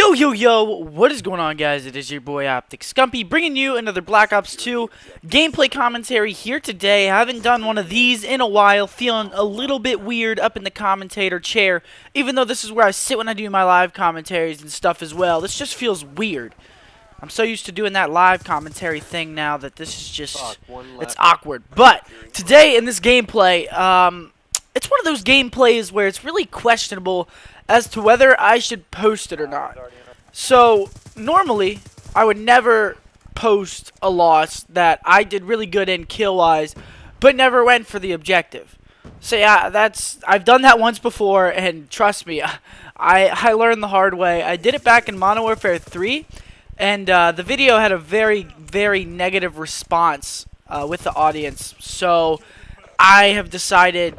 Yo, yo, yo, what is going on, guys? It is your boy OpTic Scumpy bringing you another Black Ops 2 gameplay commentary here today. I haven't done one of these in a while, feeling a little bit weird up in the commentator chair, even though this is where I sit when I do my live commentaries and stuff as well. This just feels weird. I'm so used to doing that live commentary thing now that this is just, it's awkward. But today in this gameplay, it's one of those gameplays where it's really questionable as to whether I should post it or not. So, normally, I would never post a loss that I did really good in kill-wise, but never went for the objective. So yeah, I've done that once before, and trust me, I learned the hard way. I did it back in Modern Warfare 3, and the video had a very, very negative response with the audience. So, I have decided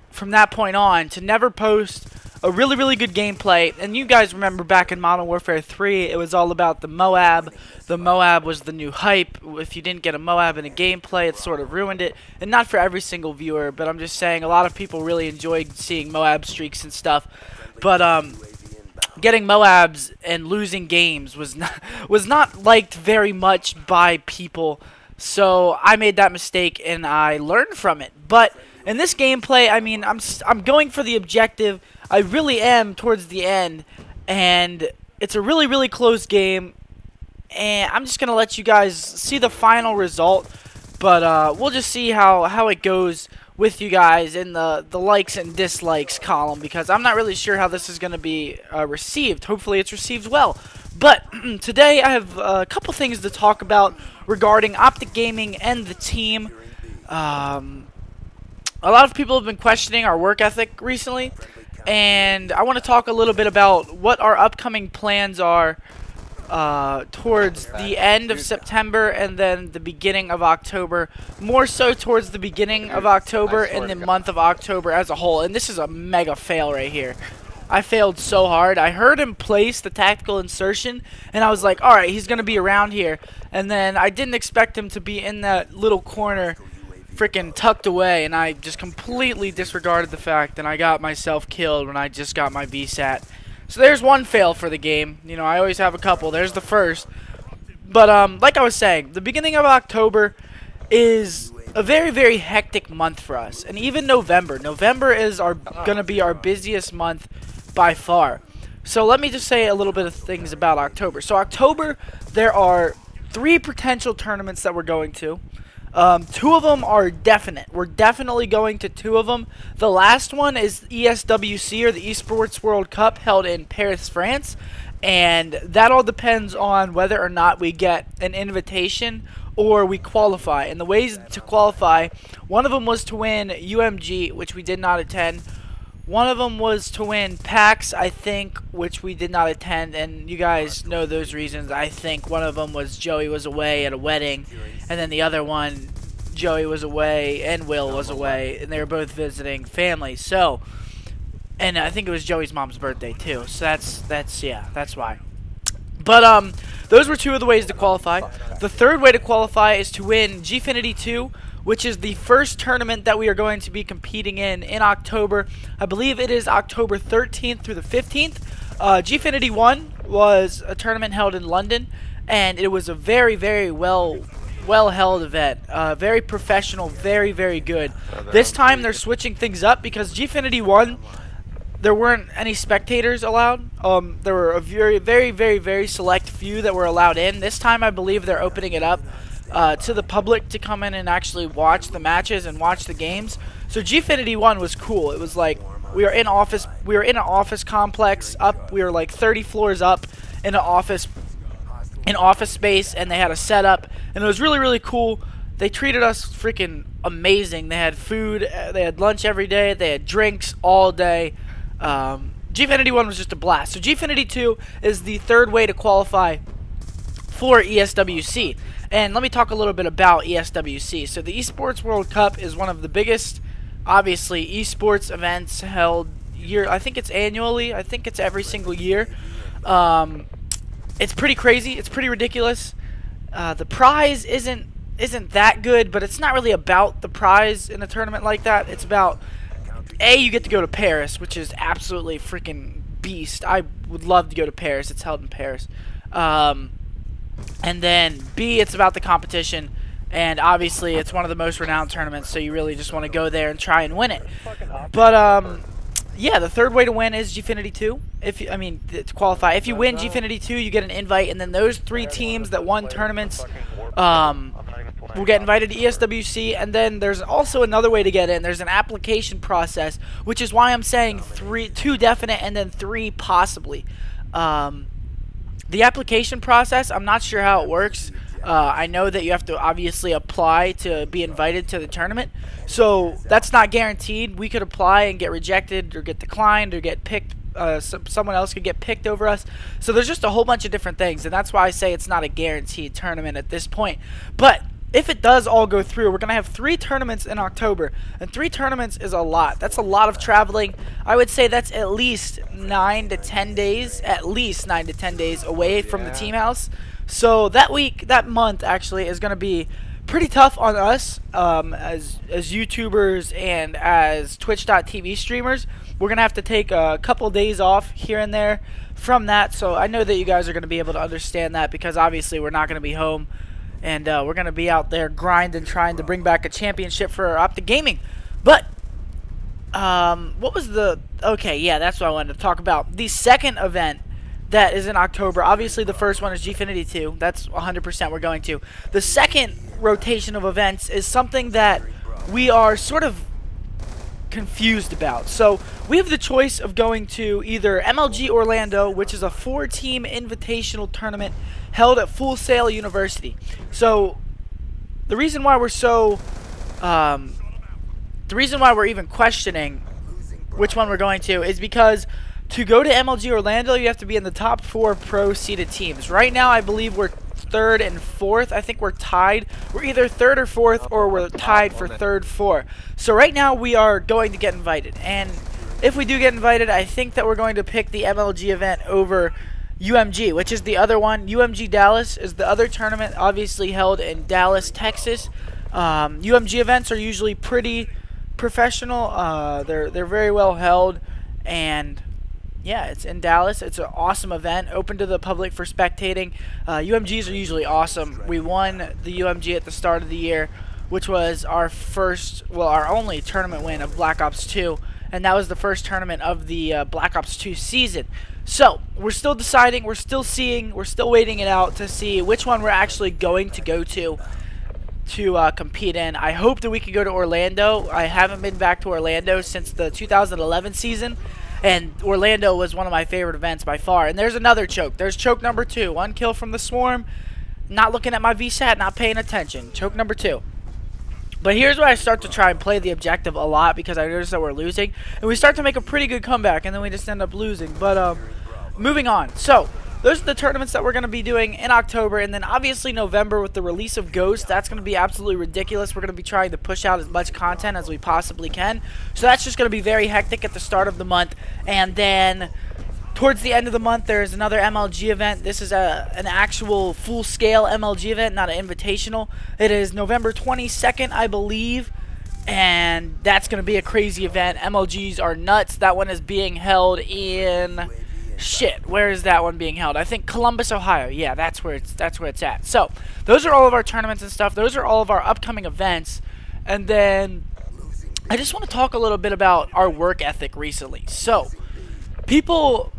from that point on to never post a really, really good gameplay. And you guys remember back in Modern Warfare 3, it was all about the Moab. The Moab was the new hype. If you didn't get a Moab in a gameplay, it sort of ruined it. And not for every single viewer, but I'm just saying a lot of people really enjoyed seeing Moab streaks and stuff. But getting Moabs and losing games was not liked very much by people. So I made that mistake and I learned from it. But in this gameplay, I mean, I'm going for the objective. I really am towards the end, and it's a really, really close game, and I'm just going to let you guys see the final result, but we'll just see how it goes with you guys in the likes and dislikes column, because I'm not really sure how this is going to be received. Hopefully it's received well. But today I have a couple things to talk about regarding OpTic Gaming and the team. A lot of people have been questioning our work ethic recently, and I want to talk a little bit about what our upcoming plans are towards the end of September and then the beginning of October. More so towards the beginning of October and the month of October as a whole. And this is a mega fail right here. I failed so hard. I heard him place the tactical insertion, and I was like, alright, he's going to be around here. And then I didn't expect him to be in that little corner freaking tucked away, and I just completely disregarded the fact that I got myself killed when I just got my VSAT. So there's one fail for the game. You know, I always have a couple. There's the first. But like I was saying, the beginning of October is a very, very hectic month for us. And even November. November is gonna be our busiest month by far. So let me just say a little bit of things about October. So October, there are 3 potential tournaments that we're going to. 2 of them are definite. We're definitely going to 2 of them. The last one is ESWC, or the Esports World Cup, held in Paris, France. And that all depends on whether or not we get an invitation or we qualify. And the ways to qualify, one of them was to win UMG, which we did not attend. One of them was to win PAX, I think, which we did not attend, and you guys know those reasons. I think one of them was Joey was away at a wedding, and then the other one, Joey was away and Will was away, and they were both visiting family. So, and I think it was Joey's mom's birthday too. So that's why. But those were 2 of the ways to qualify. The third way to qualify is to win Gfinity 2. Which is the first tournament that we are going to be competing in October. I believe it is October 13th through the 15th. Gfinity 1 was a tournament held in London, and it was a very, very well held event. Very professional, very, very good. This time they're switching things up because Gfinity 1, there weren't any spectators allowed. There were a very, very, very, very select few that were allowed in. This time I believe they're opening it up to the public to come in and actually watch the matches and watch the games. So Gfinity 1 was cool. It was like we were in an office complex up. We were like 30 floors up in an office space, and they had a setup, and it was really, really cool. They treated us freaking amazing. They had food, they had lunch every day, they had drinks all day. Gfinity 1 was just a blast. So Gfinity 2 is the third way to qualify for ESWC. And let me talk a little bit about ESWC. So the Esports World Cup is one of the biggest, obviously, esports events held I think it's annually. I think it's every single year. It's pretty crazy. It's pretty ridiculous. The prize isn't that good, but it's not really about the prize in a tournament like that. It's about, A, you get to go to Paris, which is absolutely freaking beast. I would love to go to Paris. It's held in Paris. And then B, it's about the competition. And obviously, it's one of the most renowned tournaments, so you really just want to go there and try and win it. But, yeah, the third way to win is Gfinity 2. To qualify. If you win Gfinity 2, you get an invite, and then those 3 teams that won tournaments will get invited to ESWC. And then there's also another way to get in. There's an application process, which is why I'm saying 2 definite and then 3 possibly. The application process, I'm not sure how it works. I know that you have to obviously apply to be invited to the tournament, so that's not guaranteed. We could apply and get rejected or get declined or get picked. Someone else could get picked over us. So there's just a whole bunch of different things, and that's why I say it's not a guaranteed tournament at this point. But if it does all go through, we're going to have 3 tournaments in October, and 3 tournaments is a lot. That's a lot of traveling. I would say that's at least 9 to 10 days, away from the team house. So that month actually is going to be pretty tough on us as YouTubers and as Twitch.tv streamers. We're going to have to take a couple days off here and there from that. So I know that you guys are going to be able to understand that, because obviously we're not going to be home. And we're going to be out there grinding, trying to bring back a championship for OpTic Gaming. But, what was the... Okay, yeah, that's what I wanted to talk about. The second event that is in October. Obviously, the first one is Gfinity 2. That's 100% we're going to. The second rotation of events is something that we are sort of confused about. So, we have the choice of going to either MLG Orlando, which is a 4-team invitational tournament held at Full Sail University. So, the reason why we're even questioning which one we're going to is because to go to MLG Orlando, you have to be in the top 4 pro-seeded teams. Right now, I believe we're 3rd and 4th. I think we're tied. We're either 3rd or 4th, or we're tied for 3rd, 4th. So right now, we are going to get invited. And if we do get invited, I think that we're going to pick the MLG event over UMG, which is the other one. UMG Dallas is the other tournament, obviously held in Dallas, Texas. UMG events are usually pretty professional. They're very well held, and yeah, it's in Dallas. It's an awesome event, open to the public for spectating. UMGs are usually awesome. We won the UMG at the start of the year, which was our only tournament win of Black Ops 2, and that was the first tournament of the Black Ops 2 season. So, we're still deciding, we're still seeing, we're still waiting it out to see which one we're actually going to go to compete in. I hope that we can go to Orlando. I haven't been back to Orlando since the 2011 season, and Orlando was one of my favorite events by far. And there's another choke. There's choke number 2. 1 kill from the Swarm. Not looking at my VSAT, not paying attention. Choke number 2. But here's where I start to try and play the objective a lot, because I notice that we're losing. And we start to make a pretty good comeback, and then we just end up losing. But, moving on. So, those are the tournaments that we're going to be doing in October. And then, obviously, November with the release of Ghost. That's going to be absolutely ridiculous. We're going to be trying to push out as much content as we possibly can. So, that's just going to be very hectic at the start of the month. And then, towards the end of the month, there's another MLG event. This is an actual full-scale MLG event, not an invitational. It is November 22nd, I believe, and that's going to be a crazy event. MLGs are nuts. That one is being held in... Shit, where is that one being held? I think Columbus, Ohio. Yeah, that's where it's at. So, those are all of our tournaments and stuff. Those are all of our upcoming events. And then, I just want to talk a little bit about our work ethic recently. So, people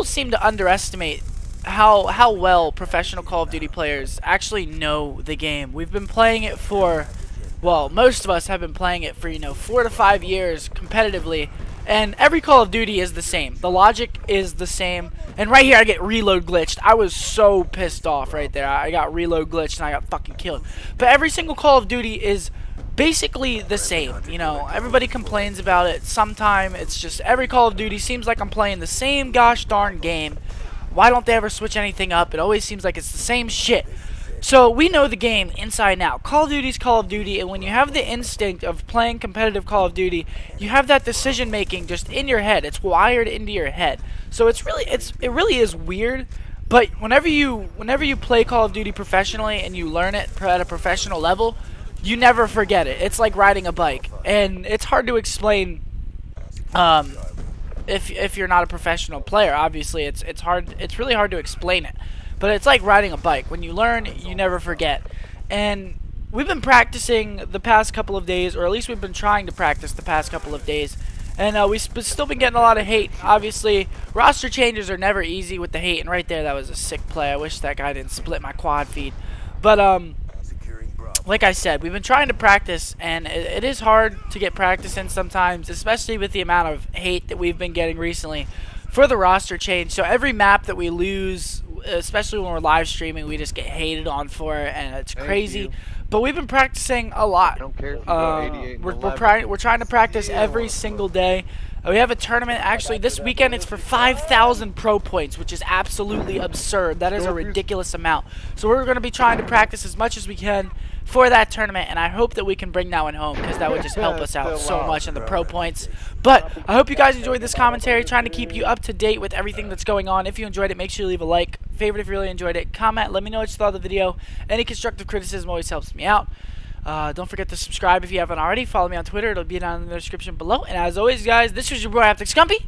seem to underestimate how well professional Call of Duty players actually know the game. We've been playing it for, well, most of us have been playing it for, 4 to 5 years competitively, and every Call of Duty is the same. The logic is the same. And right here I get reload glitched. I was so pissed off right there. I got reload glitched and I got fucking killed. But every single Call of Duty is basically the same. Everybody complains about it. Sometime it's just every Call of Duty seems like I'm playing the same gosh darn game. Why don't they ever switch anything up? It always seems like it's the same shit. So we know the game inside and out. Call of Duty's Call of Duty, and when you have the instinct of playing competitive Call of Duty, you have that decision making just in your head. It's wired into your head. So it really is weird. But whenever you play Call of Duty professionally and you learn it at a professional level, you never forget it. It's like riding a bike, and it's hard to explain. if you're not a professional player. Obviously, it's hard. It's really hard to explain it. But it's like riding a bike. When you learn, you never forget. And we've been practicing the past couple of days, or at least we've been trying to practice the past couple of days. And we've still been getting a lot of hate. Obviously, roster changes are never easy with the hate. And right there, that was a sick play. I wish that guy didn't split my quad feed. But like I said, we've been trying to practice, and it is hard to get practice in sometimes, especially with the amount of hate that we've been getting recently for the roster change. So every map that we lose, especially when we're live streaming, we just get hated on for it, and it's crazy. But we've been practicing a lot. We're trying to practice every single day. We have a tournament actually this weekend. It's for 5,000 pro points, which is absolutely absurd. That is a ridiculous amount. So we're going to be trying to practice as much as we can for that tournament, and I hope that we can bring that one home, because that would just help us out so much in the pro points. But I hope you guys enjoyed this commentary, trying to keep you up to date with everything that's going on. If you enjoyed it, make sure you leave a like, favorite if you really enjoyed it, comment, let me know what you thought of the video. Any constructive criticism always helps me out. Don't forget to subscribe if you haven't already. Follow me on Twitter. It'll be down in the description below. And as always, guys, this was your boy OpTic Scumpy,